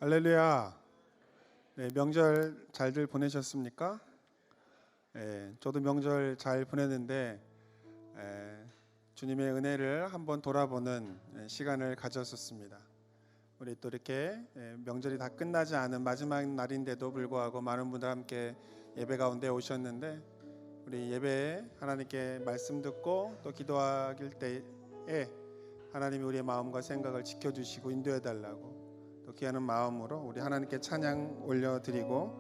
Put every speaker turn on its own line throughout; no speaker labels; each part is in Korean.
할렐루야. 네, 명절 잘들 보내셨습니까? 저도 명절 잘 보냈는데 주님의 은혜를 한번 돌아보는 시간을 가졌었습니다. 우리 또 이렇게 명절이 다 끝나지 않은 마지막 날인데도 불구하고 많은 분들 함께 예배 가운데 오셨는데, 우리 예배에 하나님께 말씀 듣고 또 기도하길 때에 하나님이 우리의 마음과 생각을 지켜주시고 인도해 달라고 또 귀하는 마음으로 우리 하나님께 찬양 올려드리고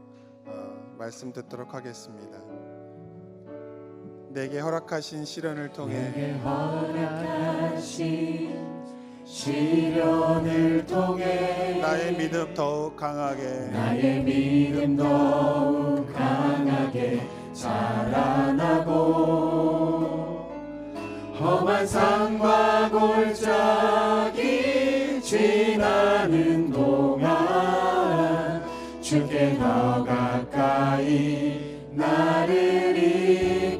말씀 듣도록 하겠습니다. 내게 허락하신 시련을 통해,
내게 허락하신 시련을 통해
나의 믿음 더욱 강하게,
나의 믿음 더욱 강하게 자라나고, 험한 산과 골짜기 지나는 동안 주께 더 가까이 나를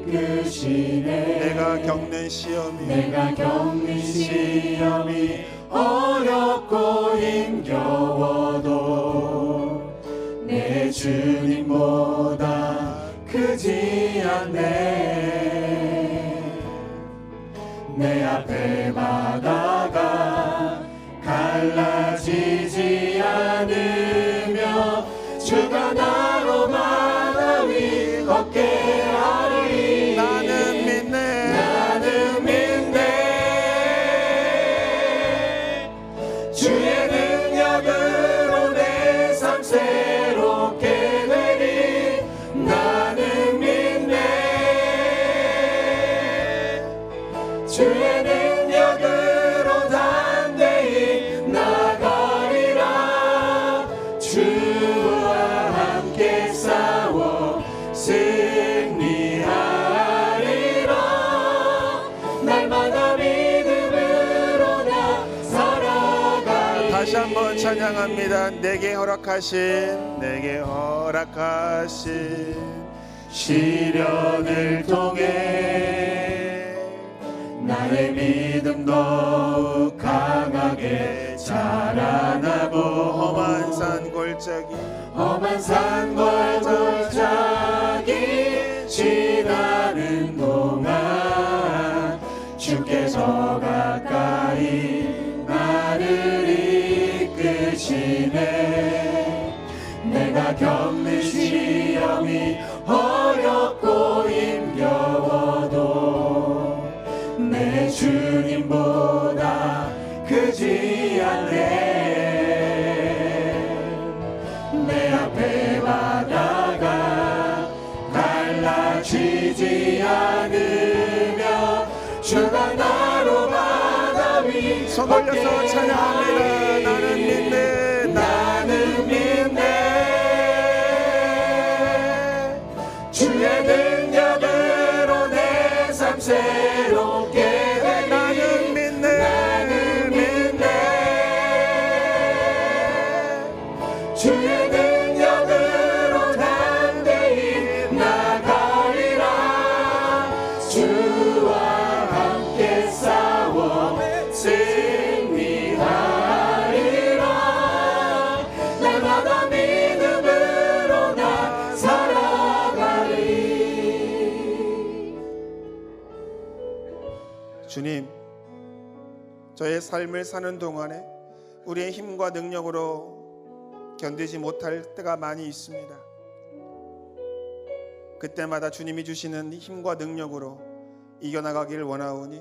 이끄시네.
내가 겪는 시험이
어렵고 힘겨워도 내 주님보다 크지 않네. 내 앞에 바다가 갈라지지 않으며 주가 나로 바다 위 걷게 하리.
나는 믿네.
주의 능력으로 내 삶 새롭게 되리. 나는 믿네. 주의 능력으로 담대히 나가리라. 주와 함께 싸워 승리하리라. 날마다 믿음으로 나 살아가리.
다시 한번 찬양합니다. 내게 허락하신
시련을 통해 나의 믿음 더욱 강하게 자라나고,
험한 산 골짜기
지나는 동안 주께서 가까이 나를 이끄시네. 내가 겪는 시험이 어렵고 힘겨워도 내 주님보다 크지 않네. 내 앞에 바다가 갈라지지 않으며 주가 나로 바다 위
손 올려서 찬양합니다. 나는 믿네.
주의 능력으로 내 삶 새롭게 되리.
나는 믿네.
주의 능력으로 담대히 나가리라. 주와 함께 싸워 승리하리라. 날마다 믿음으로 나 살아가리.
주님, 저의 삶을 사는 동안에 우리의 힘과 능력으로 견디지 못할 때가 많이 있습니다. 그때마다 주님이 주시는 힘과 능력으로 이겨나가기를 원하오니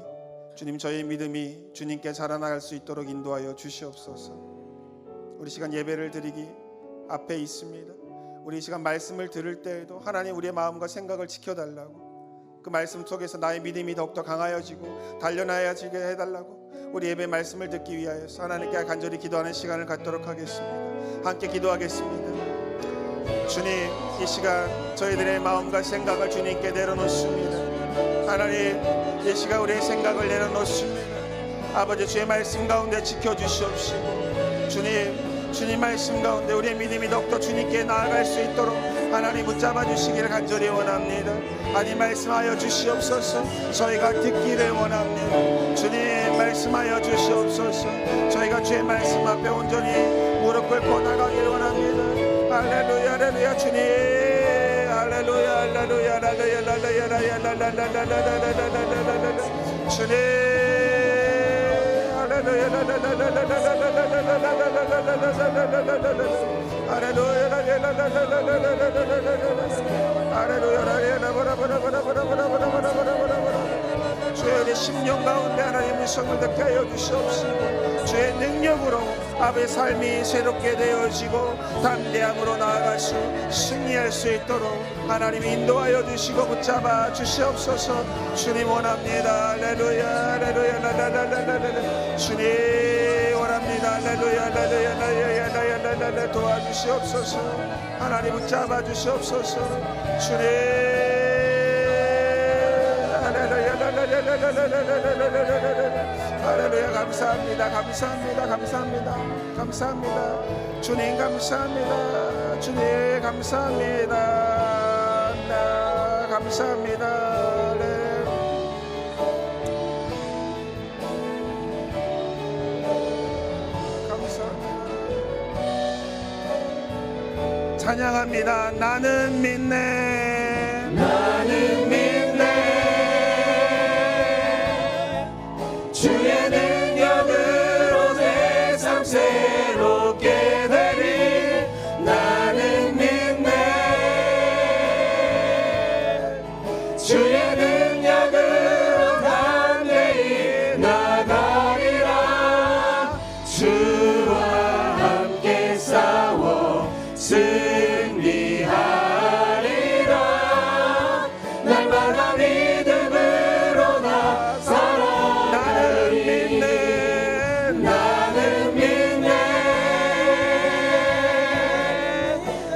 주님, 저의 믿음이 주님께 자라나갈 수 있도록 인도하여 주시옵소서. 우리 시간 예배를 드리기 앞에 있습니다. 우리 시간 말씀을 들을 때에도 하나님 우리의 마음과 생각을 지켜달라고, 그 말씀 속에서 나의 믿음이 더욱더 강하여지고 단련하여지게 해달라고 우리 예배 말씀을 듣기 위하여서 하나님께 간절히 기도하는 시간을 갖도록 하겠습니다. 함께 기도하겠습니다. 주님, 이 시간 저희들의 마음과 생각을 주님께 내려놓습니다. 하나님, 이 시간 우리의 생각을 내려놓습니다. 아버지, 주의 말씀 가운데 지켜주시옵시고 주님 말씀 가운데 우리의 믿음이 더욱더 주님께 나아갈 수 있도록 하나님 붙잡아 주시기를 간절히 원합니다. 하나님 말씀하여 주시옵소서. 저희가 듣기를 원합니다. 주님 말씀하여 주시옵소서. 저희가 주의 말씀 앞에 온전히 무릎 끌고 나가길 원합니다. 할렐루야 할렐루야 주님 할렐루야 할렐루야 할렐루야 할렐루야 주님 할렐루야 주의 심령 가운데 하나님의 성을 듣게 하여 주시옵시고 주의 능력으로 아버지의 삶이 새롭게 되어지고 담대함으로 나아갈 수 승리할 수 있도록 하나님 인도하여 주시고 붙잡아 주시옵소서. 주님 원합니다. 할렐루야 할렐루야 라라라라라라 주님 원합니다. 할렐루야 할렐루야 할렐루야 도와주시옵소서. 하나님 붙잡아 주시옵소서. 주님 할렐루야 감사합니다. 감사합니다. 감사합니다. 감사합니다. 주님 감사합니다. 주님 감사합니다. 나 감사합니다. 네. 감사합니다. 찬양합니다. 나는 믿네.
나는 믿네. 주의 능력으로 내 삶 새롭게 되리. 나는 믿네. 주의 능력으로 담대히 나가리라. 주와 함께 싸워 승리하리라. 날마다 믿음으로 나 살아가리. 나는 믿네.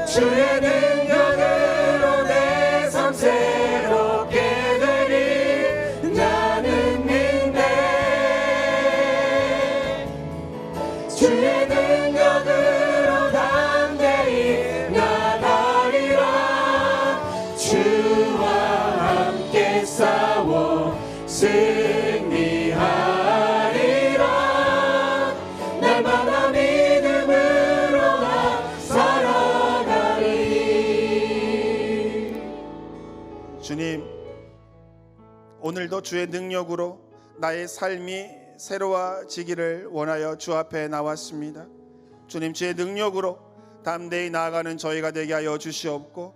주의 능력으로 내 삶 새롭게 되리. 나는 믿네. 주의 능력으로 담대히 나가리라. 주와 함께 싸워 승리하리라. 날마다 믿음으로 나 살아가리.
주님, 오늘도 주의 능력으로 나의 삶이 새로워지기를 원하여 주 앞에 나왔습니다. 주님, 주의 능력으로 담대히 나아가는 저희가 되게 하여 주시옵고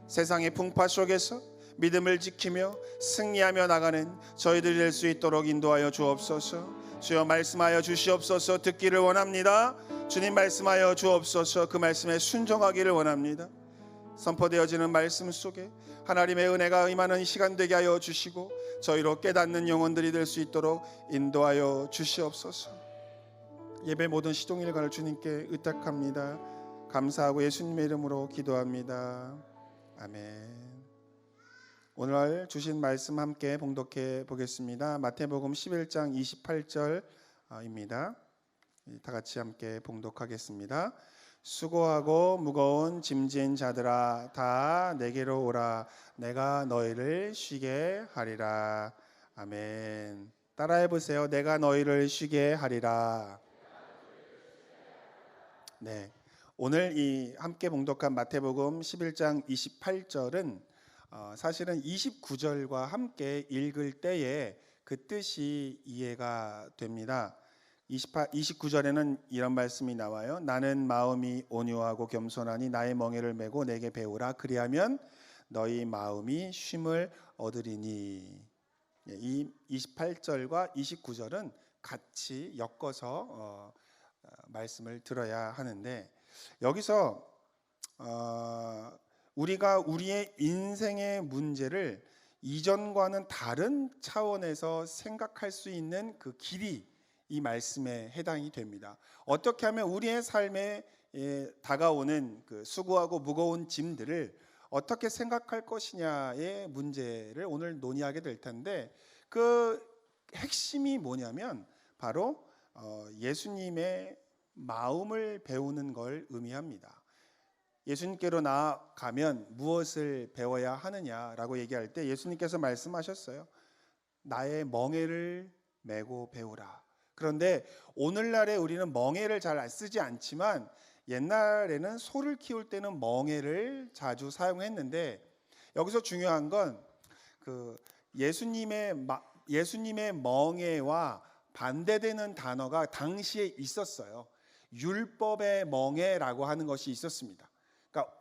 세상의 풍파 속에서 믿음을 지키며 승리하며 나가는 저희들이 될 수 있도록 인도하여 주옵소서. 주여 말씀하여 주시옵소서. 듣기를 원합니다. 주님 말씀하여 주옵소서. 그 말씀에 순종하기를 원합니다. 선포되어지는 말씀 속에 하나님의 은혜가 임하는 시간 되게 하여 주시고 저희로 깨닫는 영혼들이 될 수 있도록 인도하여 주시옵소서. 예배 모든 시종일관을 주님께 의탁합니다. 감사하고 예수님의 이름으로 기도합니다. 아멘. 오늘 주신 말씀 함께 봉독해 보겠습니다. 마태복음 11장 28절입니다. 다 같이 함께 봉독하겠습니다. 수고하고 무거운 짐진 자들아 다 내게로 오라. 내가 너희를 쉬게 하리라. 아멘. 따라해 보세요. 내가 너희를 쉬게 하리라. 네. 오늘 이 함께 봉독한 마태복음 11장 28절은 사실은 29절과 함께 읽을 때에 그 뜻이 이해가 됩니다. 29절에는 이런 말씀이 나와요. 나는 마음이 온유하고 겸손하니 나의 멍에를 메고 내게 배우라. 그리하면 너희 마음이 쉼을 얻으리니. 이 28절과 29절은 같이 엮어서 말씀을 들어야 하는데 여기서 우리가 우리의 인생의 문제를 이전과는 다른 차원에서 생각할 수 있는 그 길이 이 말씀에 해당이 됩니다. 어떻게 하면 우리의 삶에 다가오는 그 수고하고 무거운 짐들을 어떻게 생각할 것이냐의 문제를 오늘 논의하게 될 텐데 그 핵심이 뭐냐면 바로 예수님의 마음을 배우는 걸 의미합니다. 예수님께로 나아가면 무엇을 배워야 하느냐라고 얘기할 때 예수님께서 말씀하셨어요. 나의 멍에를 메고 배우라. 그런데 오늘날에 우리는 멍에를 잘 쓰지 않지만 옛날에는 소를 키울 때는 멍에를 자주 사용했는데 여기서 중요한 건 그 예수님의 멍에와 반대되는 단어가 당시에 있었어요. 율법의 멍에라고 하는 것이 있었습니다. 그러니까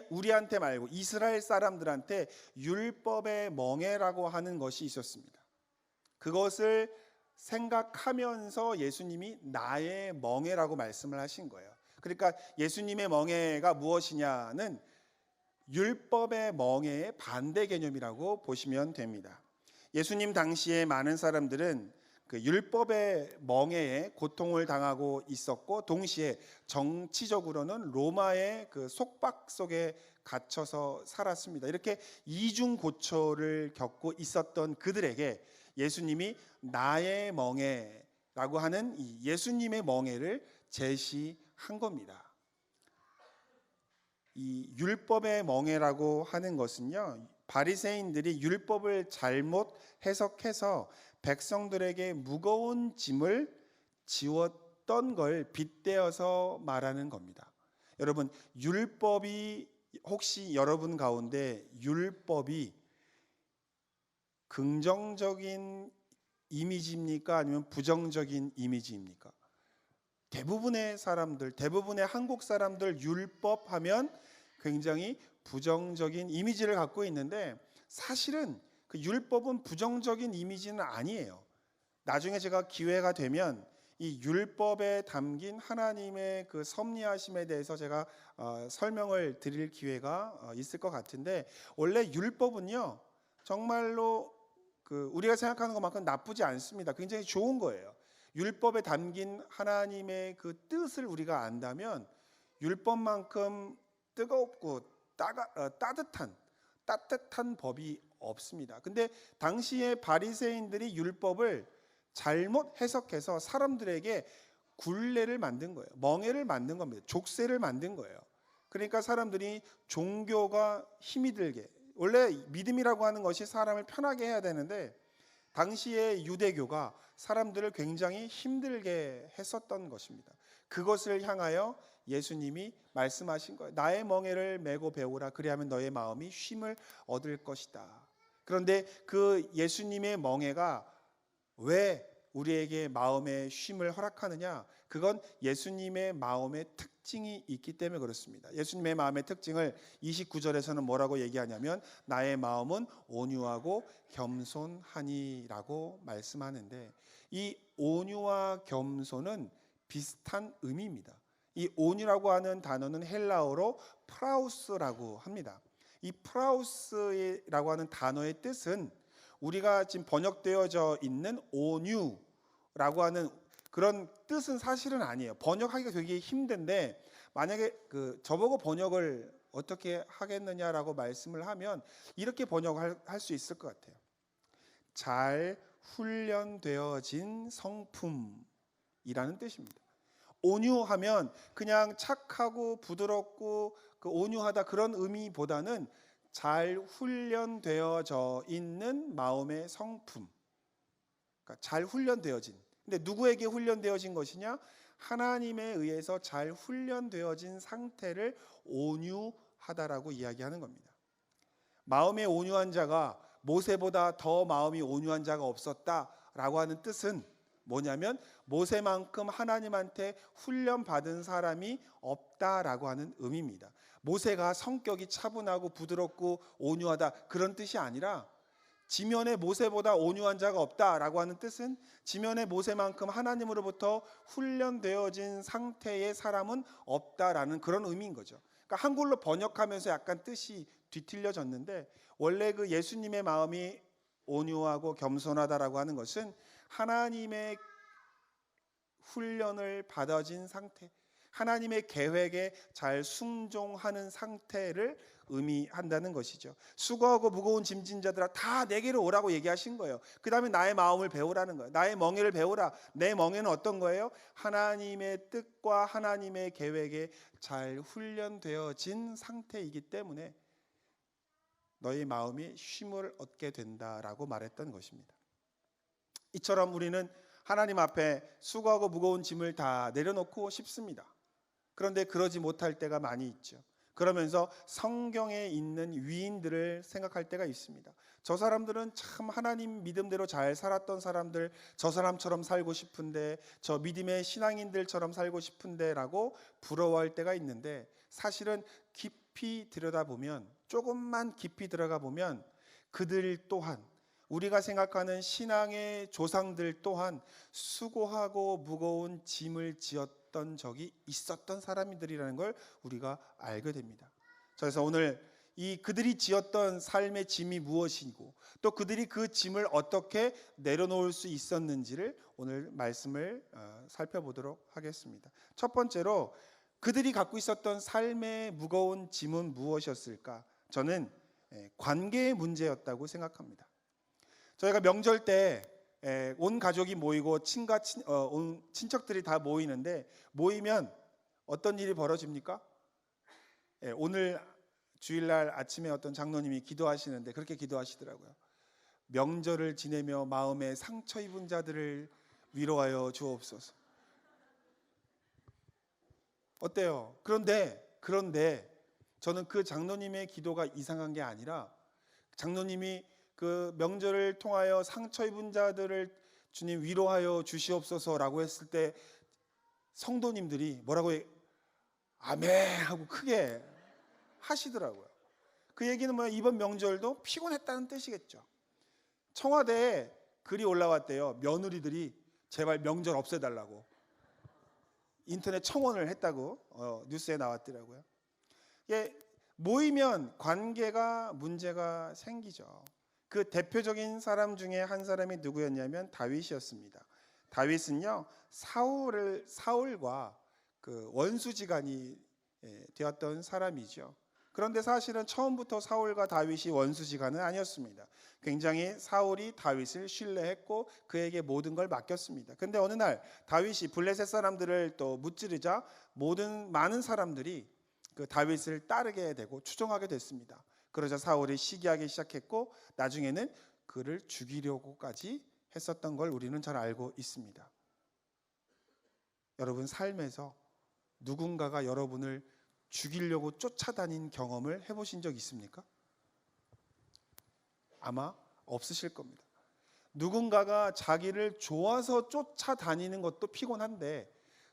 우리한테 말고 이스라엘 사람들한테 율법의 멍에라고 하는 것이 있었습니다. 그것을 생각하면서 예수님이 나의 멍에라고 말씀을 하신 거예요. 그러니까 예수님의 멍에가 무엇이냐는 율법의 멍에의 반대 개념이라고 보시면 됩니다. 예수님 당시에 많은 사람들은 그 율법의 멍에에 고통을 당하고 있었고 동시에 정치적으로는 로마의 그 속박 속에 갇혀서 살았습니다. 이렇게 이중 고초를 겪고 있었던 그들에게 예수님이 나의 멍에라고 하는 이 예수님의 멍에를 제시한 겁니다. 이 율법의 멍에라고 하는 것은요, 바리새인들이 율법을 잘못 해석해서 백성들에게 무거운 짐을 지웠던 걸 빗대어서 말하는 겁니다. 여러분, 율법이 혹시 여러분 가운데 율법이 긍정적인 이미지입니까? 아니면 부정적인 이미지입니까? 대부분의 사람들, 대부분의 한국 사람들 율법 하면 굉장히 부정적인 이미지를 갖고 있는데 사실은 그 율법은 부정적인 이미지는 아니에요. 나중에 제가 기회가 되면 이 율법에 담긴 하나님의 그 섭리하심에 대해서 제가 설명을 드릴 기회가 있을 것 같은데 원래 율법은요 정말로 그 우리가 생각하는 것만큼 나쁘지 않습니다. 굉장히 좋은 거예요. 율법에 담긴 하나님의 그 뜻을 우리가 안다면 율법만큼 뜨겁고 따뜻한 법이 없습니다. 근데 당시에 바리새인들이 율법을 잘못 해석해서 사람들에게 굴레를 만든 거예요. 멍에를 만든 겁니다. 족쇄를 만든 거예요. 그러니까 사람들이 종교가 힘이 들게, 원래 믿음이라고 하는 것이 사람을 편하게 해야 되는데 당시의 유대교가 사람들을 굉장히 힘들게 했었던 것입니다. 그것을 향하여 예수님이 말씀하신 거예요. 나의 멍에를 메고 배우라. 그리하면 너의 마음이 쉼을 얻을 것이다. 그런데 그 예수님의 멍에가 왜 우리에게 마음의 쉼을 허락하느냐? 그건 예수님의 마음의 특징이 있기 때문에 그렇습니다. 예수님의 마음의 특징을 29절에서는 뭐라고 얘기하냐면 나의 마음은 온유하고 겸손하니라고 말씀하는데 이 온유와 겸손은 비슷한 의미입니다. 이 온유라고 하는 단어는 헬라어로 프라우스라고 합니다. 이 프라우스라고 하는 단어의 뜻은 우리가 지금 번역되어져 있는 온유라고 하는 그런 뜻은 사실은 아니에요. 번역하기가 되게 힘든데 만약에 저보고 번역을 어떻게 하겠느냐라고 말씀을 하면 이렇게 번역할 수 있을 것 같아요. 잘 훈련되어진 성품이라는 뜻입니다. 온유하면 그냥 착하고 부드럽고 온유하다 그런 의미보다는 잘 훈련되어져 있는 마음의 성품. 그러니까 잘 훈련되어진. 근데 누구에게 훈련되어진 것이냐? 하나님에 의해서 잘 훈련되어진 상태를 온유하다라고 이야기하는 겁니다. 마음의 온유한 자가 모세보다 더 마음이 온유한 자가 없었다라고 하는 뜻은 뭐냐면 모세만큼 하나님한테 훈련받은 사람이 없다라고 하는 의미입니다. 모세가 성격이 차분하고 부드럽고 온유하다 그런 뜻이 아니라 지면에 모세보다 온유한 자가 없다라고 하는 뜻은 지면에 모세만큼 하나님으로부터 훈련되어진 상태의 사람은 없다라는 그런 의미인 거죠. 그러니까 한글로 번역하면서 약간 뜻이 뒤틀려졌는데 원래 그 예수님의 마음이 온유하고 겸손하다라고 하는 것은 하나님의 훈련을 받아진 상태, 하나님의 계획에 잘 순종하는 상태를 의미한다는 것이죠. 수고하고 무거운 짐진 자들아 다 내게로 오라고 얘기하신 거예요. 그 다음에 나의 마음을 배우라는 거예요. 나의 멍에를 배우라. 내 멍에는 어떤 거예요? 하나님의 뜻과 하나님의 계획에 잘 훈련되어진 상태이기 때문에 너희 마음이 쉼을 얻게 된다라고 말했던 것입니다. 이처럼 우리는 하나님 앞에 수고하고 무거운 짐을 다 내려놓고 싶습니다. 그런데 그러지 못할 때가 많이 있죠. 그러면서 성경에 있는 위인들을 생각할 때가 있습니다. 저 사람들은 참 하나님 믿음대로 잘 살았던 사람들, 저 사람처럼 살고 싶은데, 저 믿음의 신앙인들처럼 살고 싶은데 라고 부러워할 때가 있는데, 사실은 깊이 들여다보면, 조금만 깊이 들어가 보면 그들 또한, 우리가 생각하는 신앙의 조상들 또한 수고하고 무거운 짐을 지었던 적이 있었던 사람들이라는 걸 우리가 알게 됩니다. 그래서 오늘 이 그들이 지었던 삶의 짐이 무엇이고, 또 그들이 그 짐을 어떻게 내려놓을 수 있었는지를 오늘 말씀을 살펴보도록 하겠습니다. 첫 번째로 그들이 갖고 있었던 삶의 무거운 짐은 무엇이었을까? 저는 관계의 문제였다고 생각합니다. 저희가 명절 때 온 가족이 모이고 온 친척들이 다 모이는데, 모이면 어떤 일이 벌어집니까? 오늘 주일날 아침에 어떤 장로님이 기도하시는데 그렇게 기도하시더라고요. 명절을 지내며 마음에 상처 입은 자들을 위로하여 주옵소서. 어때요? 그런데 저는 그 장로님의 기도가 이상한 게 아니라, 장로님이 그 명절을 통하여 상처 입은 자들을 주님 위로하여 주시옵소서라고 했을 때 성도님들이 뭐라고 아멘 하고 크게 하시더라고요. 그 얘기는 뭐야? 이번 명절도 피곤했다는 뜻이겠죠. 청와대에 글이 올라왔대요. 며느리들이 제발 명절 없애달라고 인터넷 청원을 했다고 뉴스에 나왔더라고요. 모이면 관계가 문제가 생기죠. 그 대표적인 사람 중에 한 사람이 누구였냐면 다윗이었습니다. 다윗은요, 사울과 그 원수지간이 되었던 사람이죠. 그런데 사실은 처음부터 사울과 다윗이 원수지간은 아니었습니다. 굉장히 사울이 다윗을 신뢰했고 그에게 모든 걸 맡겼습니다. 근데 어느 날 다윗이 블레셋 사람들을 또 무찌르자 많은 사람들이 그 다윗을 따르게 되고 추종하게 됐습니다. 그러자 사울이 시기하기 시작했고 나중에는 그를 죽이려고까지 했었던 걸 우리는 잘 알고 있습니다. 여러분, 삶에서 누군가가 여러분을 죽이려고 쫓아다닌 경험을 해보신 적 있습니까? 아마 없으실 겁니다. 누군가가 자기를 좋아서 쫓아다니는 것도 피곤한데,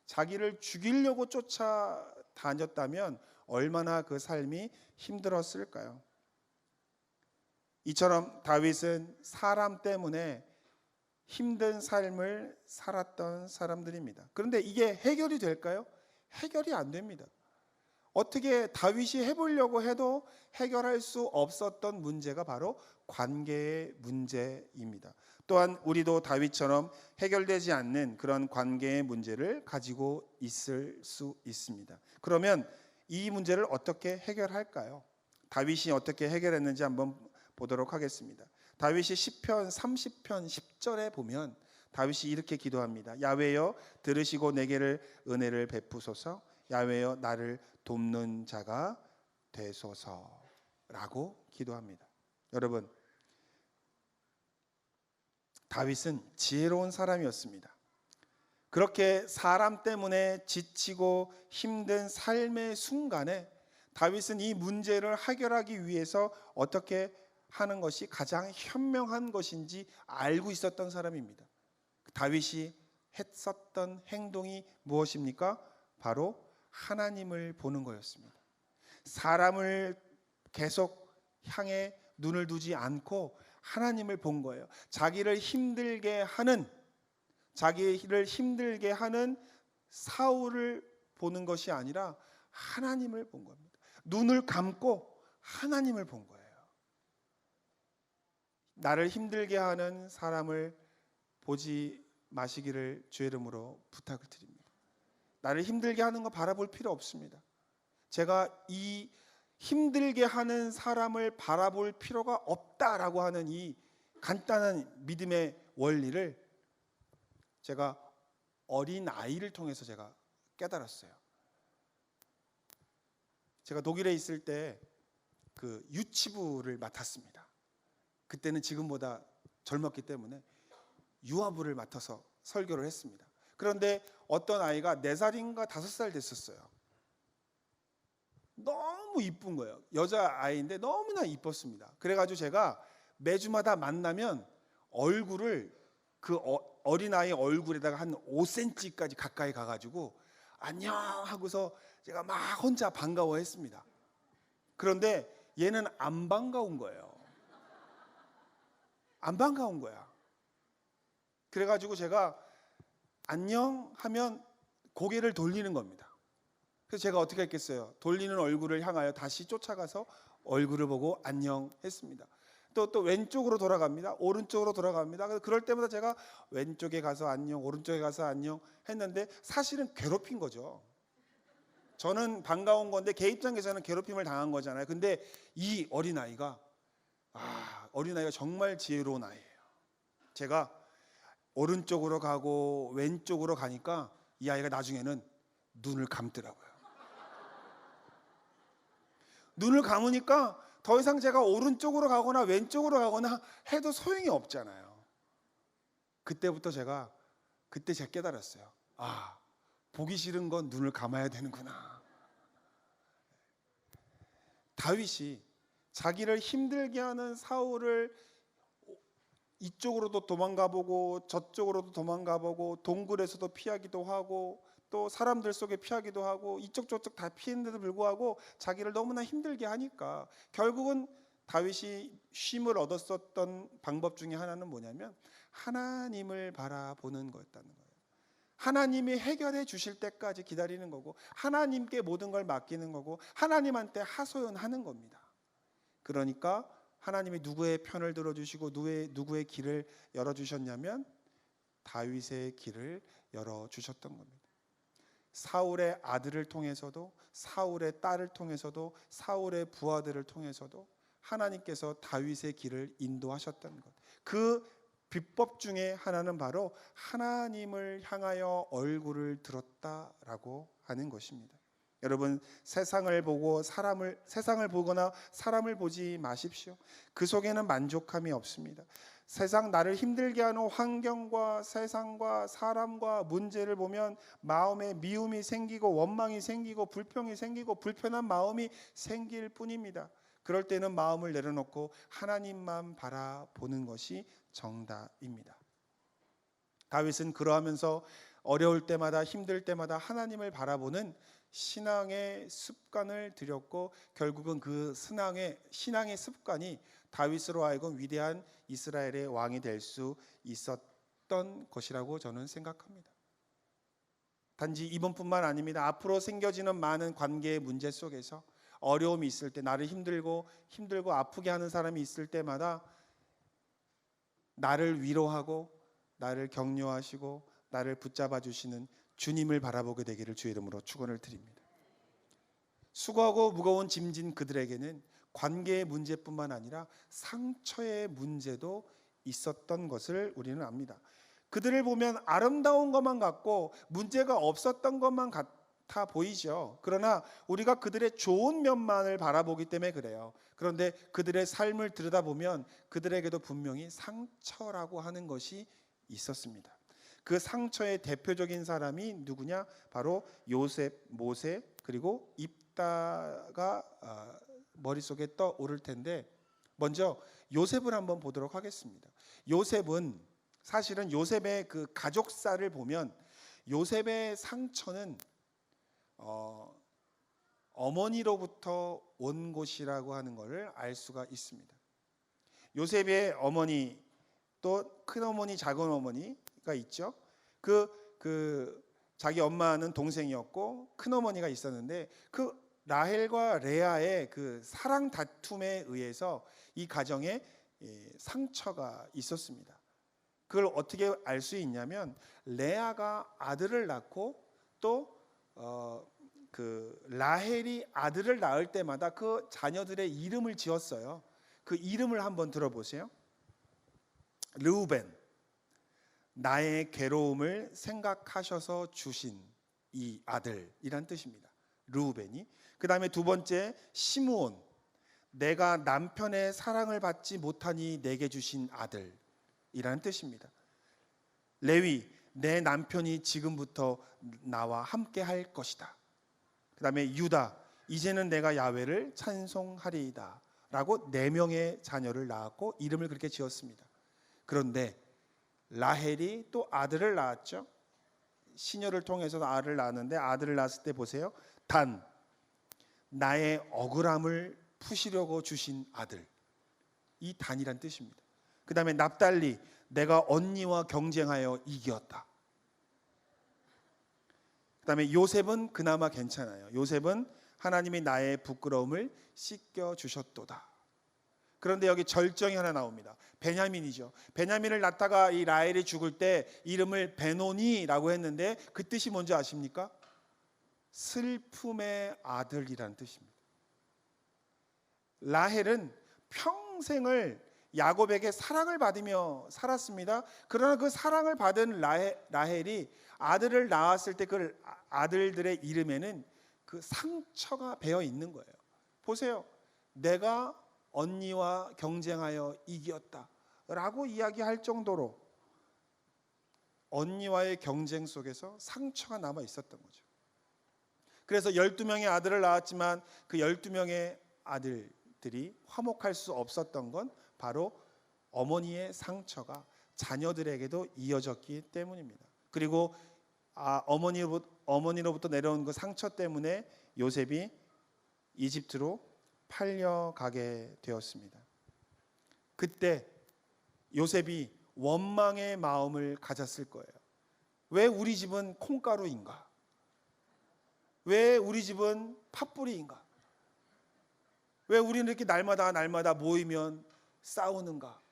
자기를 죽이려고 쫓아다녔다면 얼마나 그 삶이 힘들었을까요? 이처럼 다윗은 사람 때문에 힘든 삶을 살았던 사람들입니다. 그런데 이게 해결이 될까요? 해결이 안 됩니다. 어떻게 다윗이 해보려고 해도 해결할 수 없었던 문제가 바로 관계의 문제입니다. 또한 우리도 다윗처럼 해결되지 않는 그런 관계의 문제를 가지고 있을 수 있습니다. 그러면 이 문제를 어떻게 해결할까요? 다윗이 어떻게 해결했는지 한번 보도록 하겠습니다. 다윗이 시편 30편 10절에 보면 다윗이 이렇게 기도합니다. 야훼여 들으시고 내게를 은혜를 베푸소서. 야훼여 나를 돕는 자가 되소서라고 기도합니다. 여러분, 다윗은 지혜로운 사람이었습니다. 그렇게 사람 때문에 지치고 힘든 삶의 순간에 다윗은 이 문제를 해결하기 위해서 어떻게 하는 것이 가장 현명한 것인지 알고 있었던 사람입니다. 다윗이 했었던 행동이 무엇입니까? 바로 하나님을 보는 거였습니다. 사람을 계속 향해 눈을 두지 않고 하나님을 본 거예요. 자기를 힘들게 하는 사울을 보는 것이 아니라 하나님을 본 겁니다. 눈을 감고 하나님을 본 거예요. 나를 힘들게 하는 사람을 보지 마시기를 주의 이름으로 부탁을 드립니다. 나를 힘들게 하는 거 바라볼 필요 없습니다. 제가 이 힘들게 하는 사람을 바라볼 필요가 없다라고 하는 이 간단한 믿음의 원리를 제가 어린 아이를 통해서 제가 깨달았어요. 제가 독일에 있을 때 그 유치부를 맡았습니다. 그때는 지금보다 젊었기 때문에 유아부를 맡아서 설교를 했습니다. 그런데 어떤 아이가 4살인가 5살 됐었어요. 너무 이쁜 거예요. 여자아이인데 너무나 이뻤습니다. 그래가지고 제가 매주마다 만나면 얼굴을 그 어린아이 얼굴에다가 한 5cm까지 가까이 가가지고 안녕 하고서 제가 막 혼자 반가워했습니다. 그런데 얘는 안 반가운 거예요. 안 반가운 거야. 그래가지고 제가 안녕 하면 고개를 돌리는 겁니다. 그래서 제가 어떻게 했겠어요? 돌리는 얼굴을 향하여 다시 쫓아가서 얼굴을 보고 안녕 했습니다. 또 왼쪽으로 돌아갑니다. 오른쪽으로 돌아갑니다. 그럴 때마다 제가 왼쪽에 가서 안녕, 오른쪽에 가서 안녕 했는데 사실은 괴롭힌 거죠. 저는 반가운 건데 걔 입장에서는 괴롭힘을 당한 거잖아요. 근데 이 어린아이가 어린아이가 정말 지혜로운 아이예요. 제가 오른쪽으로 가고 왼쪽으로 가니까 이 아이가 나중에는 눈을 감더라고요. 눈을 감으니까 더 이상 제가 오른쪽으로 가거나 왼쪽으로 가거나 해도 소용이 없잖아요. 그때부터 제가 깨달았어요. 보기 싫은 건 눈을 감아야 되는구나. 다윗이 자기를 힘들게 하는 사울을 이쪽으로도 도망가보고 저쪽으로도 도망가보고 동굴에서도 피하기도 하고 또 사람들 속에 피하기도 하고 이쪽 저쪽 다 피했는데도 불구하고 자기를 너무나 힘들게 하니까 결국은 다윗이 쉼을 얻었었던 방법 중에 하나는 뭐냐면 하나님을 바라보는 거였다는 거예요. 하나님이 해결해 주실 때까지 기다리는 거고 하나님께 모든 걸 맡기는 거고 하나님한테 하소연하는 겁니다. 그러니까 하나님이 누구의 편을 들어주시고 누구의 길을 열어주셨냐면 다윗의 길을 열어주셨던 겁니다. 사울의 아들을 통해서도 사울의 딸을 통해서도 사울의 부하들을 통해서도 하나님께서 다윗의 길을 인도하셨던 것. 그 비법 중에 하나는 바로 하나님을 향하여 얼굴을 들었다라고 하는 것입니다. 여러분 세상을 보거나 사람을 보지 마십시오. 그 속에는 만족함이 없습니다. 세상 나를 힘들게 하는 환경과 세상과 사람과 문제를 보면 마음에 미움이 생기고 원망이 생기고 불평이 생기고 불편한 마음이 생길 뿐입니다. 그럴 때는 마음을 내려놓고 하나님만 바라보는 것이 정답입니다. 다윗은 그러하면서 어려울 때마다 힘들 때마다 하나님을 바라보는 신앙의 습관을 들였고 결국은 그 신앙의 습관이 다윗으로 하여금 위대한 이스라엘의 왕이 될 수 있었던 것이라고 저는 생각합니다. 단지 이번뿐만 아닙니다. 앞으로 생겨지는 많은 관계의 문제 속에서 어려움이 있을 때 나를 힘들고 아프게 하는 사람이 있을 때마다 나를 위로하고 나를 격려하시고 나를 붙잡아 주시는 주님을 바라보게 되기를 주의 이름으로 축원을 드립니다. 수고하고 무거운 짐진 그들에게는 관계의 문제뿐만 아니라 상처의 문제도 있었던 것을 우리는 압니다. 그들을 보면 아름다운 것만 같고 문제가 없었던 것만 같아 보이죠. 그러나 우리가 그들의 좋은 면만을 바라보기 때문에 그래요. 그런데 그들의 삶을 들여다보면 그들에게도 분명히 상처라고 하는 것이 있었습니다. 그 상처의 대표적인 사람이 누구냐? 바로 요셉, 모세 그리고 입다가 머릿속에 떠오를 텐데 먼저 요셉을 한번 보도록 하겠습니다. 요셉은 사실은 요셉의 그 가족사를 보면 요셉의 상처는 어머니로부터 온 것이라고 하는 것을 알 수가 있습니다. 요셉의 어머니 또 큰어머니 작은어머니가 있죠. 그 자기 엄마는 동생이었고 큰어머니가 있었는데 그 라헬과 레아의 그 사랑 다툼에 의해서 이 가정에 상처가 있었습니다. 그걸 어떻게 알 수 있냐면 레아가 아들을 낳고 또 그 라헬이 아들을 낳을 때마다 그 자녀들의 이름을 지었어요. 그 이름을 한번 들어보세요. 르우벤, 나의 괴로움을 생각하셔서 주신 이 아들이란 뜻입니다. 르우벤이. 그 다음에 두 번째 시므온, 내가 남편의 사랑을 받지 못하니 내게 주신 아들이라는 뜻입니다. 레위, 내 남편이 지금부터 나와 함께 할 것이다. 그 다음에 유다, 이제는 내가 야훼를 찬송하리이다 라고 4명의 자녀를 낳았고 이름을 그렇게 지었습니다. 그런데 라헬이 또 아들을 낳았죠. 시녀를 통해서 아들을 낳았는데 아들을 낳았을 때 보세요. 단 나의 억울함을 푸시려고 주신 아들, 이 단이란 뜻입니다. 그 다음에 납달리, 내가 언니와 경쟁하여 이겼다. 그 다음에 요셉은 그나마 괜찮아요. 요셉은 하나님이 나의 부끄러움을 씻겨주셨도다. 그런데 여기 절정이 하나 나옵니다. 베냐민이죠. 베냐민을 낳다가 이 라헬이 죽을 때 이름을 베노니라고 했는데 그 뜻이 뭔지 아십니까? 슬픔의 아들이라는 뜻입니다. 라헬은 평생을 야곱에게 사랑을 받으며 살았습니다. 그러나 그 사랑을 받은 라헬이 아들을 낳았을 때 그 아들들의 이름에는 그 상처가 배어 있는 거예요. 보세요. 내가 언니와 경쟁하여 이겼다 라고 이야기할 정도로 언니와의 경쟁 속에서 상처가 남아 있었던 거죠. 그래서 12명의 아들을 낳았지만 그 12명의 아들들이 화목할 수 없었던 건 바로 어머니의 상처가 자녀들에게도 이어졌기 때문입니다. 그리고 어머니로부터 내려온 그 상처 때문에 요셉이 이집트로 팔려가게 되었습니다. 그때 요셉이 원망의 마음을 가졌을 거예요. 왜 우리 집은 콩가루인가? 왜 우리 집은 팥뿌리인가? 왜 우리는 이렇게 날마다 모이면 싸우는가?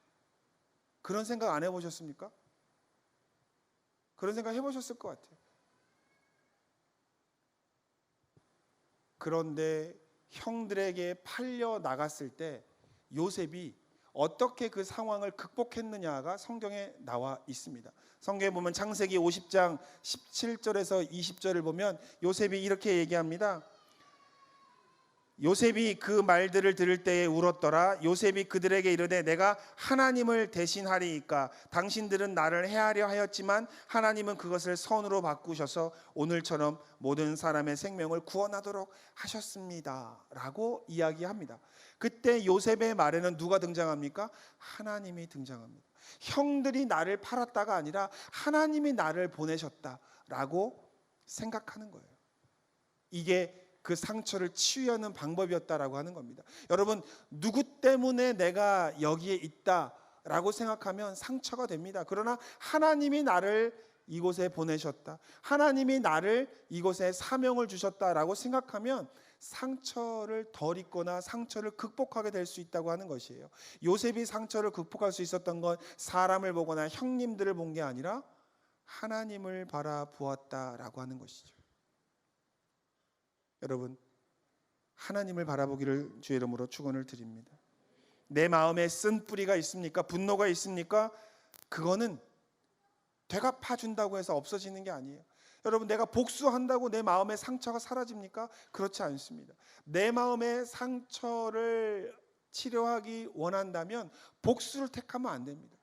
그런 생각 안 해보셨습니까? 그런 생각 해보셨을 것 같아요. 그런데 형들에게 팔려 나갔을 때 요셉이 어떻게 그 상황을 극복했느냐가 성경에 나와 있습니다. 성경에 보면 창세기 50장 17절에서 20절을 보면 요셉이 이렇게 얘기합니다. 요셉이 그 말들을 들을 때에 울었더라. 요셉이 그들에게 이르되 내가 하나님을 대신하리이까. 당신들은 나를 해하려 하였지만 하나님은 그것을 선으로 바꾸셔서 오늘처럼 모든 사람의 생명을 구원하도록 하셨습니다 라고 이야기합니다. 그때 요셉의 말에는 누가 등장합니까? 하나님이 등장합니다. 형들이 나를 팔았다가 아니라 하나님이 나를 보내셨다라고 생각하는 거예요. 이게 그 상처를 치유하는 방법이었다라고 하는 겁니다. 여러분, 누구 때문에 내가 여기에 있다라고 생각하면 상처가 됩니다. 그러나 하나님이 나를 이곳에 보내셨다, 하나님이 나를 이곳에 사명을 주셨다라고 생각하면 상처를 덜 입거나 상처를 극복하게 될 수 있다고 하는 것이에요. 요셉이 상처를 극복할 수 있었던 건 사람을 보거나 형님들을 본 게 아니라 하나님을 바라보았다라고 하는 것이죠. 여러분, 하나님을 바라보기를 주의 이름으로 축원을 드립니다. 내 마음에 쓴 뿌리가 있습니까? 분노가 있습니까? 그거는 되갚아준다고 해서 없어지는 게 아니에요. 여러분, 내가 복수한다고 내 마음의 상처가 사라집니까? 그렇지 않습니다. 내 마음의 상처를 치료하기 원한다면 복수를 택하면 안 됩니다.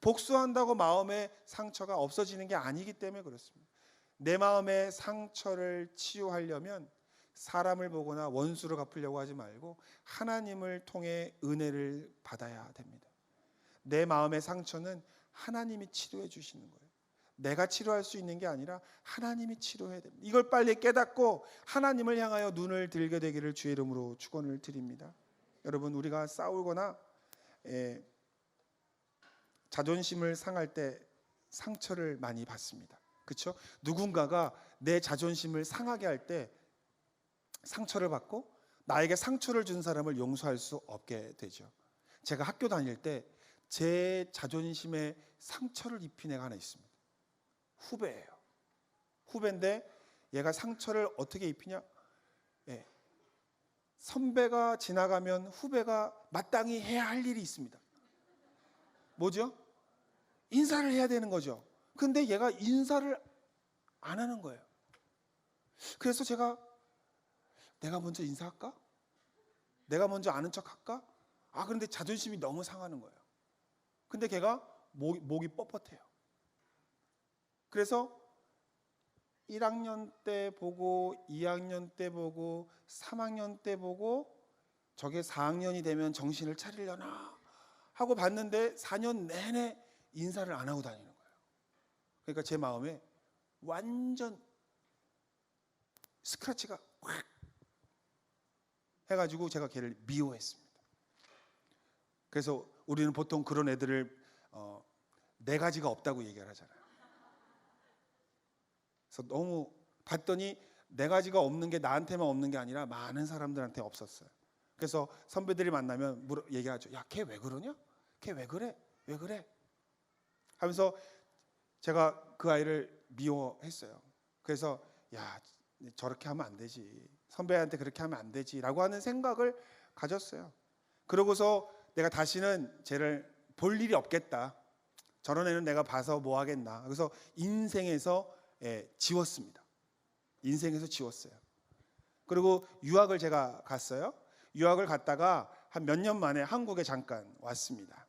복수한다고 마음의 상처가 없어지는 게 아니기 때문에 그렇습니다. 내 마음의 상처를 치유하려면 사람을 보거나 원수를 갚으려고 하지 말고 하나님을 통해 은혜를 받아야 됩니다. 내 마음의 상처는 하나님이 치료해 주시는 거예요. 내가 치료할 수 있는 게 아니라 하나님이 치료해야 됩니다. 이걸 빨리 깨닫고 하나님을 향하여 눈을 들게 되기를 주의 이름으로 축원을 드립니다. 여러분, 우리가 싸우거나 자존심을 상할 때 상처를 많이 받습니다. 그렇죠? 누군가가 내 자존심을 상하게 할 때 상처를 받고 나에게 상처를 준 사람을 용서할 수 없게 되죠. 제가 학교 다닐 때 제 자존심에 상처를 입힌 애가 하나 있습니다. 후배예요. 후배인데 얘가 상처를 어떻게 입히냐? 선배가 지나가면 후배가 마땅히 해야 할 일이 있습니다. 뭐죠? 인사를 해야 되는 거죠. 근데 얘가 인사를 안 하는 거예요. 그래서 내가 먼저 인사할까? 내가 먼저 아는 척 할까? 그런데 자존심이 너무 상하는 거예요. 근데 걔가 목이 뻣뻣해요. 그래서 1학년 때 보고 2학년 때 보고 3학년 때 보고 저게 4학년이 되면 정신을 차리려나 하고 봤는데 4년 내내 인사를 안 하고 다니는 거예요. 그러니까 제 마음에 완전 스크래치가 확 해가지고 제가 걔를 미워했습니다. 그래서 우리는 보통 그런 애들을 네 가지가 없다고 얘기를 하잖아요. 그래서 너무 봤더니 네 가지가 없는 게 나한테만 없는 게 아니라 많은 사람들한테 없었어요. 그래서 선배들이 만나면 얘기하죠. 야, 걔 왜 그러냐? 걔 왜 그래? 왜 그래? 하면서 제가 그 아이를 미워했어요. 그래서 야, 저렇게 하면 안 되지. 선배한테 그렇게 하면 안 되지라고 하는 생각을 가졌어요. 그러고서 내가 다시는 쟤를 볼 일이 없겠다. 저런 애는 내가 봐서 뭐 하겠나. 그래서 인생에서 지웠습니다. 인생에서 지웠어요. 그리고 유학을 제가 갔어요. 유학을 갔다가 한 몇 년 만에 한국에 잠깐 왔습니다.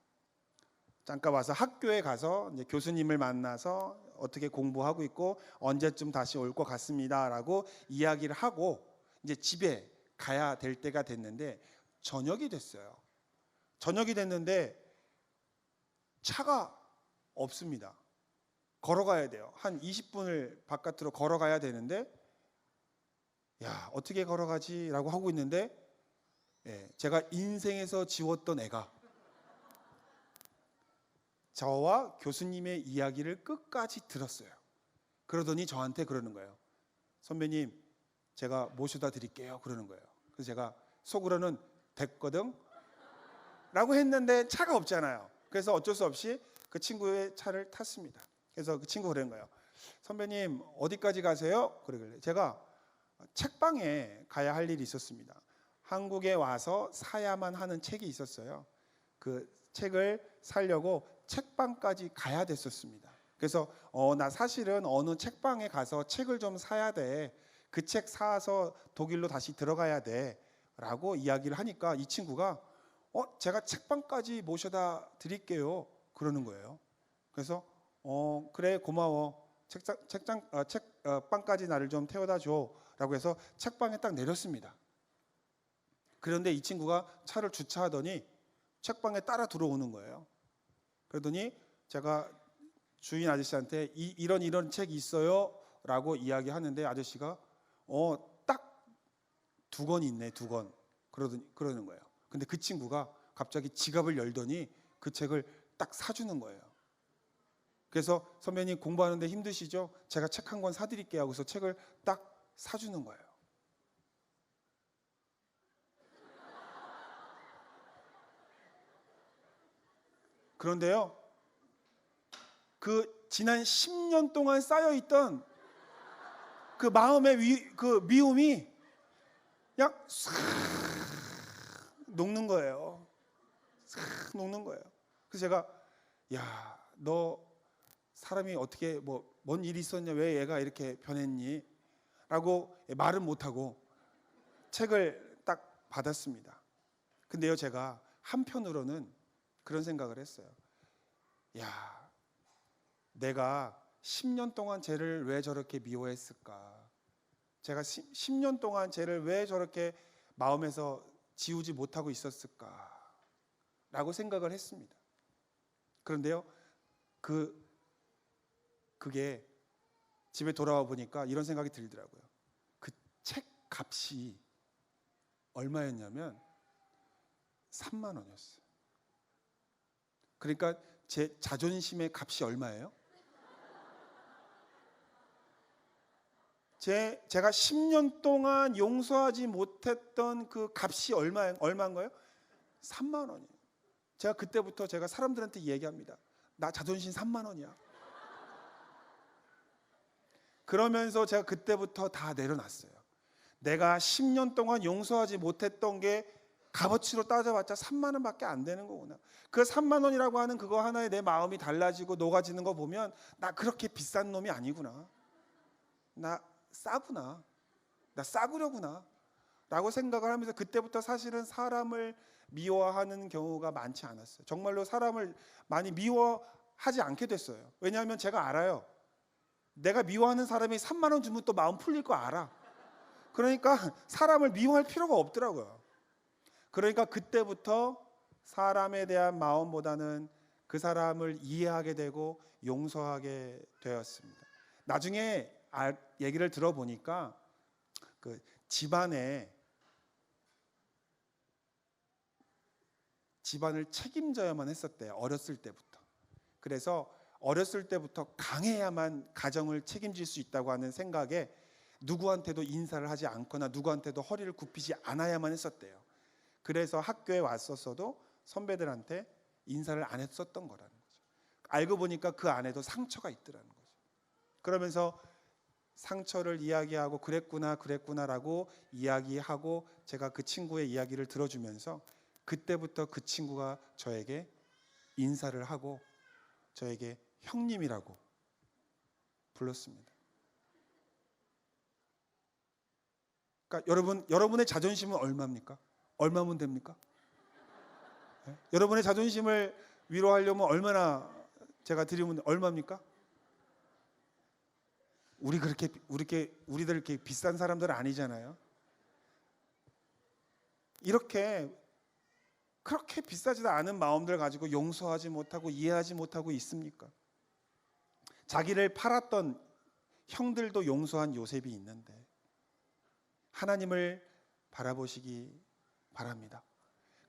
잠깐 와서 학교에 가서 이제 교수님을 만나서 어떻게 공부하고 있고 언제쯤 다시 올 것 같습니다라고 이야기를 하고 이제 집에 가야 될 때가 됐는데 저녁이 됐어요. 저녁이 됐는데 차가 없습니다. 걸어가야 돼요. 한 20분을 바깥으로 걸어가야 되는데 야, 어떻게 걸어가지라고 하고 있는데 제가 인생에서 지웠던 애가 저와 교수님의 이야기를 끝까지 들었어요. 그러더니 저한테 그러는 거예요. 선배님, 제가 모셔다 드릴게요. 그러는 거예요. 그래서 제가 속으로는 됐거든 라고 했는데 차가 없잖아요. 그래서 어쩔 수 없이 그 친구의 차를 탔습니다. 그래서 그 친구가 그런 거예요. 선배님, 어디까지 가세요? 그러길래 제가 책방에 가야 할 일이 있었습니다. 한국에 와서 사야만 하는 책이 있었어요. 그 책을 사려고 책방까지 가야 됐었습니다. 그래서 나 사실은 어느 책방에 가서 책을 좀 사야 돼. 그 책 사서 독일로 다시 들어가야 돼 라고 이야기를 하니까 이 친구가 제가 책방까지 모셔다 드릴게요 그러는 거예요. 그래서 그래 고마워. 책방까지 나를 좀 태워다 줘 라고 해서 책방에 딱 내렸습니다. 그런데 이 친구가 차를 주차하더니 책방에 따라 들어오는 거예요. 그러더니 제가 주인 아저씨한테 이런 책이 있어요 라고 이야기하는데 아저씨가 딱 2권 있네 2권 그러는 거예요. 근데 그 친구가 갑자기 지갑을 열더니 그 책을 딱 사주는 거예요. 그래서 선배님 공부하는데 힘드시죠? 제가 책 한 권 사드릴게요 하고서 책을 딱 사주는 거예요. 그런데요, 그 지난 10년 동안 쌓여있던 그 마음의 그 미움이 그냥 싹 녹는 거예요. 싹 녹는 거예요. 그래서 제가 야, 너 사람이 어떻게 뭔 일이 있었냐, 왜 얘가 이렇게 변했니? 라고 말은 못하고 책을 딱 받았습니다. 근데요, 제가 한편으로는 그런 생각을 했어요. 야, 내가 10년 동안 쟤를 왜 저렇게 미워했을까? 제가 10년 동안 쟤를 왜 저렇게 마음에서 지우지 못하고 있었을까? 라고 생각을 했습니다. 그런데요, 그게 집에 돌아와 보니까 이런 생각이 들더라고요. 그 책 값이 얼마였냐면 3만 원이었어요. 그러니까 제 자존심의 값이 얼마예요? 제가 10년 동안 용서하지 못했던 그 값이 얼마인 거예요? 3만 원이에요. 제가 그때부터 제가 사람들한테 얘기합니다. 나 자존심 3만 원이야. 그러면서 제가 그때부터 다 내려놨어요. 내가 10년 동안 용서하지 못했던 게 값어치로 따져봤자 3만 원밖에 안 되는 거구나. 그 3만 원이라고 하는 그거 하나에 내 마음이 달라지고 녹아지는 거 보면 나 그렇게 비싼 놈이 아니구나. 나 싸구나. 나 싸구려구나. 라고 생각을 하면서 그때부터 사실은 사람을 미워하는 경우가 많지 않았어요. 정말로 사람을 많이 미워하지 않게 됐어요. 왜냐하면 제가 알아요. 내가 미워하는 사람이 3만 원 주면 또 마음 풀릴 거 알아. 그러니까 사람을 미워할 필요가 없더라고요. 그러니까 그때부터 사람에 대한 마음보다는 그 사람을 이해하게 되고 용서하게 되었습니다. 나중에 얘기를 들어보니까 그 집안을 책임져야만 했었대요. 어렸을 때부터. 그래서 어렸을 때부터 강해야만 가정을 책임질 수 있다고 하는 생각에 누구한테도 인사를 하지 않거나 누구한테도 허리를 굽히지 않아야만 했었대요. 그래서 학교에 왔었어도 선배들한테 인사를 안 했었던 거라는 거죠. 알고 보니까 그 안에도 상처가 있더라는 거죠. 그러면서 상처를 이야기하고 그랬구나라고 이야기하고 제가 그 친구의 이야기를 들어주면서 그때부터 그 친구가 저에게 인사를 하고 저에게 형님이라고 불렀습니다. 그러니까 여러분의 자존심은 얼마입니까? 얼마면 됩니까? 네? 여러분의 자존심을 위로하려면 얼마나 제가 드리면 얼마입니까? 우리들 이렇게 비싼 사람들 아니잖아요. 그렇게 비싸지도 않은 마음들 가지고 용서하지 못하고 이해하지 못하고 있습니까? 자기를 팔았던 형들도 용서한 요셉이 있는데 하나님을 바라보시기 바랍니다.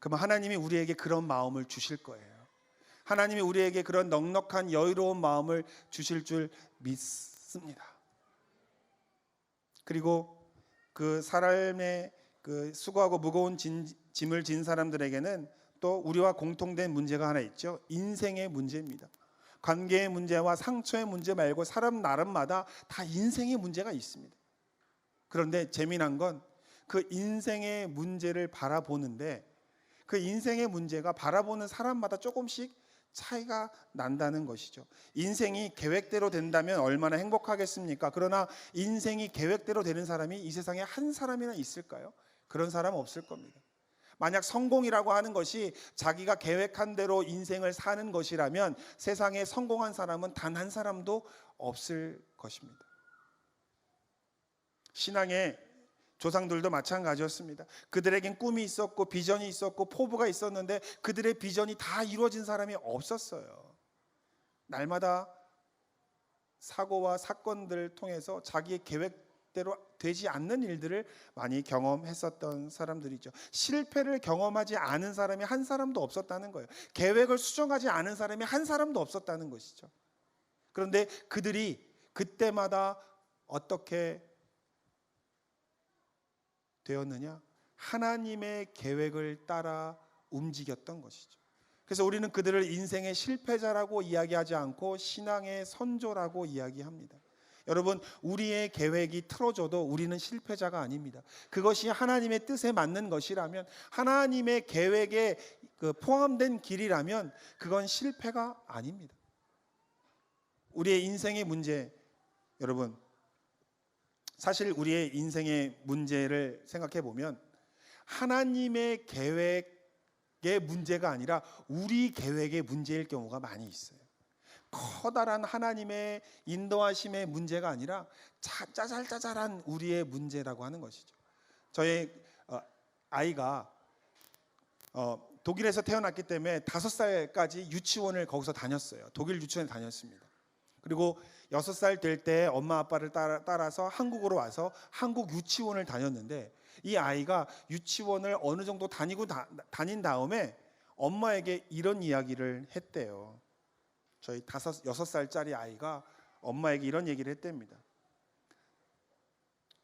그러면 하나님이 우리에게 그런 마음을 주실 거예요. 하나님이 우리에게 그런 넉넉한 여유로운 마음을 주실 줄 믿습니다. 그리고 그 삶의 그 수고하고 무거운 짐을 진 사람들에게는 또 우리와 공통된 문제가 하나 있죠. 인생의 문제입니다. 관계의 문제와 상처의 문제 말고 사람 나름마다 다 인생의 문제가 있습니다. 그런데 재미난 건 그 인생의 문제를 바라보는데 그 인생의 문제가 바라보는 사람마다 조금씩 차이가 난다는 것이죠. 인생이 계획대로 된다면 얼마나 행복하겠습니까? 그러나 인생이 계획대로 되는 사람이 이 세상에 한 사람이나 있을까요? 그런 사람은 없을 겁니다. 만약 성공이라고 하는 것이 자기가 계획한 대로 인생을 사는 것이라면 세상에 성공한 사람은 단 한 사람도 없을 것입니다. 신앙의 조상들도 마찬가지였습니다. 그들에겐 꿈이 있었고 비전이 있었고 포부가 있었는데 그들의 비전이 다 이루어진 사람이 없었어요. 날마다 사고와 사건들을 통해서 자기의 계획대로 되지 않는 일들을 많이 경험했었던 사람들이죠. 실패를 경험하지 않은 사람이 한 사람도 없었다는 거예요. 계획을 수정하지 않은 사람이 한 사람도 없었다는 것이죠. 그런데 그들이 그때마다 어떻게 되었느냐? 하나님의 계획을 따라 움직였던 것이죠. 그래서 우리는 그들을 인생의 실패자라고 이야기하지 않고 신앙의 선조라고 이야기합니다. 여러분, 우리의 계획이 틀어져도 우리는 실패자가 아닙니다. 그것이 하나님의 뜻에 맞는 것이라면, 하나님의 계획에 포함된 길이라면 그건 실패가 아닙니다. 우리의 인생의 문제, 여러분, 사실 우리의 인생의 문제를 생각해 보면 하나님의 계획의 문제가 아니라 우리 계획의 문제일 경우가 많이 있어요. 커다란 하나님의 인도하심의 문제가 아니라 짜잘짜잘한 우리의 문제라고 하는 것이죠. 저의 아이가 독일에서 태어났기 때문에 5살까지 유치원을 거기서 다녔어요. 독일 유치원에 다녔습니다. 그리고 6살 될 때 엄마 아빠를 따라서 한국으로 와서 한국 유치원을 다녔는데 이 아이가 유치원을 어느 정도 다닌 다음에 엄마에게 이런 이야기를 했대요. 저희 6살짜리 아이가 엄마에게 이런 얘기를 했답니다.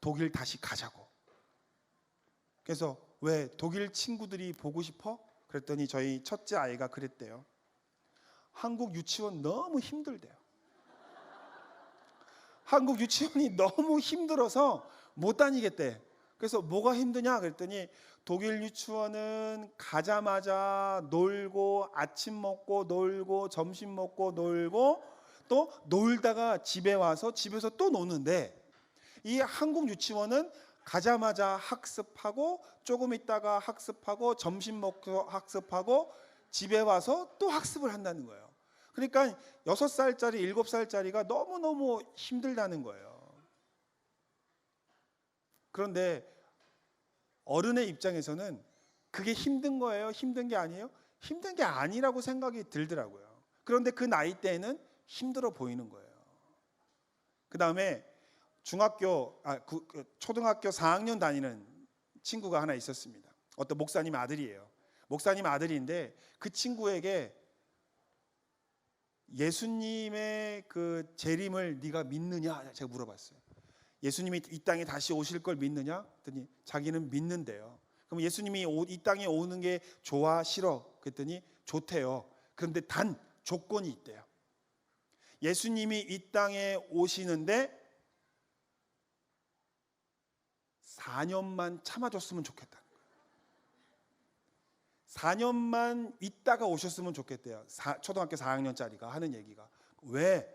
독일 다시 가자고. 그래서 왜 독일 친구들이 보고 싶어? 그랬더니 저희 첫째 아이가 그랬대요. 한국 유치원 너무 힘들대요. 한국 유치원이 너무 힘들어서 못 다니겠대. 그래서 뭐가 힘드냐 그랬더니 독일 유치원은 가자마자 놀고 아침 먹고 놀고 점심 먹고 놀고 또 놀다가 집에 와서 집에서 또 노는데 이 한국 유치원은 가자마자 학습하고 조금 있다가 학습하고 점심 먹고 학습하고 집에 와서 또 학습을 한다는 거예요. 그러니까 6살짜리 7살짜리가 너무너무 힘들다는 거예요. 그런데 어른의 입장에서는 그게 힘든 거예요? 힘든 게 아니에요? 힘든 게 아니라고 생각이 들더라고요. 그런데 그 나이 때에는 힘들어 보이는 거예요. 그 다음에 초등학교 4학년 다니는 친구가 하나 있었습니다. 어떤 목사님 아들이에요. 목사님 아들인데 그 친구에게 예수님의 그 재림을 네가 믿느냐 제가 물어봤어요. 예수님이 이 땅에 다시 오실 걸 믿느냐? 그랬더니 자기는 믿는데요. 그럼 예수님이 이 땅에 오는 게 좋아 싫어? 그랬더니 좋대요. 그런데 단 조건이 있대요. 예수님이 이 땅에 오시는데 4년만 참아줬으면 좋겠다. 4년만 있다가 오셨으면 좋겠대요. 초등학교 4학년짜리가 하는 얘기가. 왜?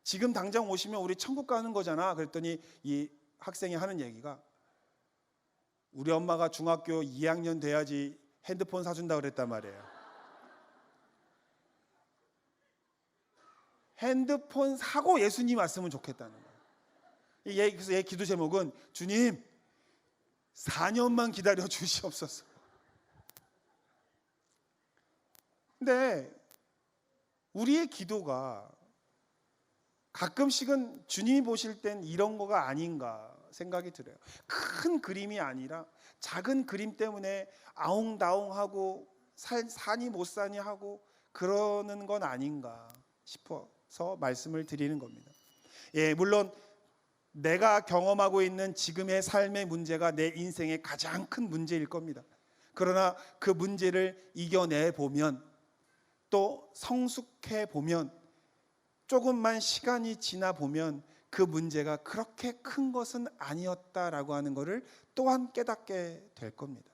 지금 당장 오시면 우리 천국 가는 거잖아. 그랬더니 이 학생이 하는 얘기가 우리 엄마가 중학교 2학년 돼야지 핸드폰 사준다 그랬단 말이에요. 핸드폰 사고 예수님 왔으면 좋겠다는 거예요. 그래서 얘 기도 제목은 주님 4년만 기다려 주시옵소서. 근데 우리의 기도가 가끔씩은 주님이 보실 땐 이런 거가 아닌가 생각이 들어요. 큰 그림이 아니라 작은 그림 때문에 아웅다웅하고 사니 못 사니 하고 그러는 건 아닌가 싶어서 말씀을 드리는 겁니다. 예, 물론 내가 경험하고 있는 지금의 삶의 문제가 내 인생의 가장 큰 문제일 겁니다. 그러나 그 문제를 이겨내 보면 또 성숙해 보면 조금만 시간이 지나 보면 그 문제가 그렇게 큰 것은 아니었다라고 하는 것을 또한 깨닫게 될 겁니다.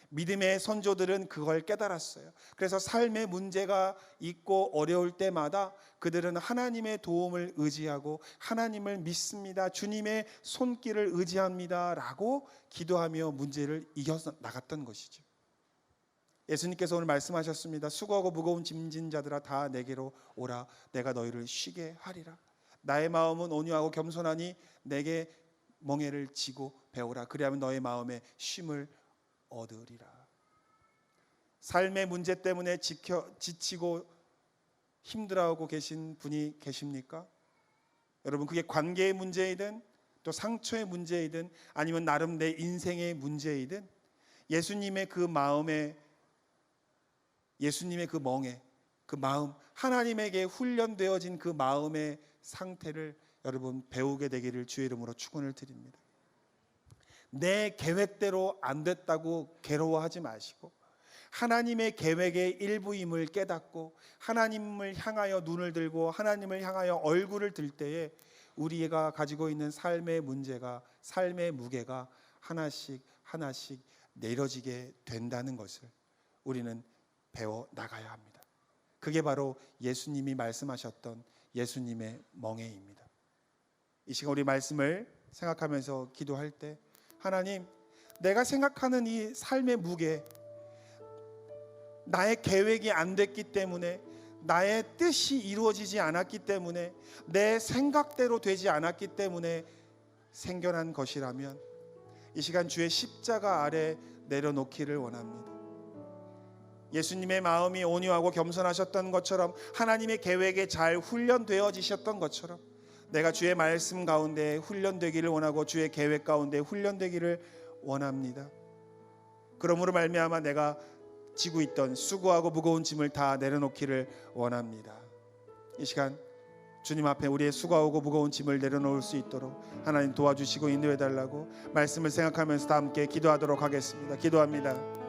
믿음의 선조들은 그걸 깨달았어요. 그래서 삶의 문제가 있고 어려울 때마다 그들은 하나님의 도움을 의지하고 하나님을 믿습니다. 주님의 손길을 의지합니다. 라고 기도하며 문제를 이겨 나갔던 것이죠. 예수님께서 오늘 말씀하셨습니다. 수고하고 무거운 짐진 자들아 다 내게로 오라. 내가 너희를 쉬게 하리라. 나의 마음은 온유하고 겸손하니 내게 멍에를 지고 배우라. 그리하면 너의 마음에 쉼을 얻으리라. 삶의 문제 때문에 지치고 힘들어하고 계신 분이 계십니까? 여러분, 그게 관계의 문제이든 또 상처의 문제이든 아니면 나름 내 인생의 문제이든 예수님의 그 마음에, 예수님의 그 멍에, 그 마음, 하나님에게 훈련되어진 그 마음의 상태를 여러분 배우게 되기를 주의 이름으로 축원을 드립니다. 내 계획대로 안 됐다고 괴로워하지 마시고 하나님의 계획의 일부임을 깨닫고 하나님을 향하여 눈을 들고 하나님을 향하여 얼굴을 들 때에 우리가 가지고 있는 삶의 문제가, 삶의 무게가 하나씩 하나씩 내려지게 된다는 것을 우리는 배워 나가야 합니다. 그게 바로 예수님이 말씀하셨던 예수님의 멍에입니다. 이 시간 우리 말씀을 생각하면서 기도할 때 하나님, 내가 생각하는 이 삶의 무게, 나의 계획이 안 됐기 때문에, 나의 뜻이 이루어지지 않았기 때문에, 내 생각대로 되지 않았기 때문에 생겨난 것이라면 이 시간 주의 십자가 아래 내려놓기를 원합니다. 예수님의 마음이 온유하고 겸손하셨던 것처럼 하나님의 계획에 잘 훈련되어지셨던 것처럼 내가 주의 말씀 가운데 훈련되기를 원하고 주의 계획 가운데 훈련되기를 원합니다. 그러므로 말미암아 내가 지고 있던 수고하고 무거운 짐을 다 내려놓기를 원합니다. 이 시간 주님 앞에 우리의 수고하고 무거운 짐을 내려놓을 수 있도록 하나님 도와주시고 인도해 달라고 말씀을 생각하면서 다 함께 기도하도록 하겠습니다. 기도합니다.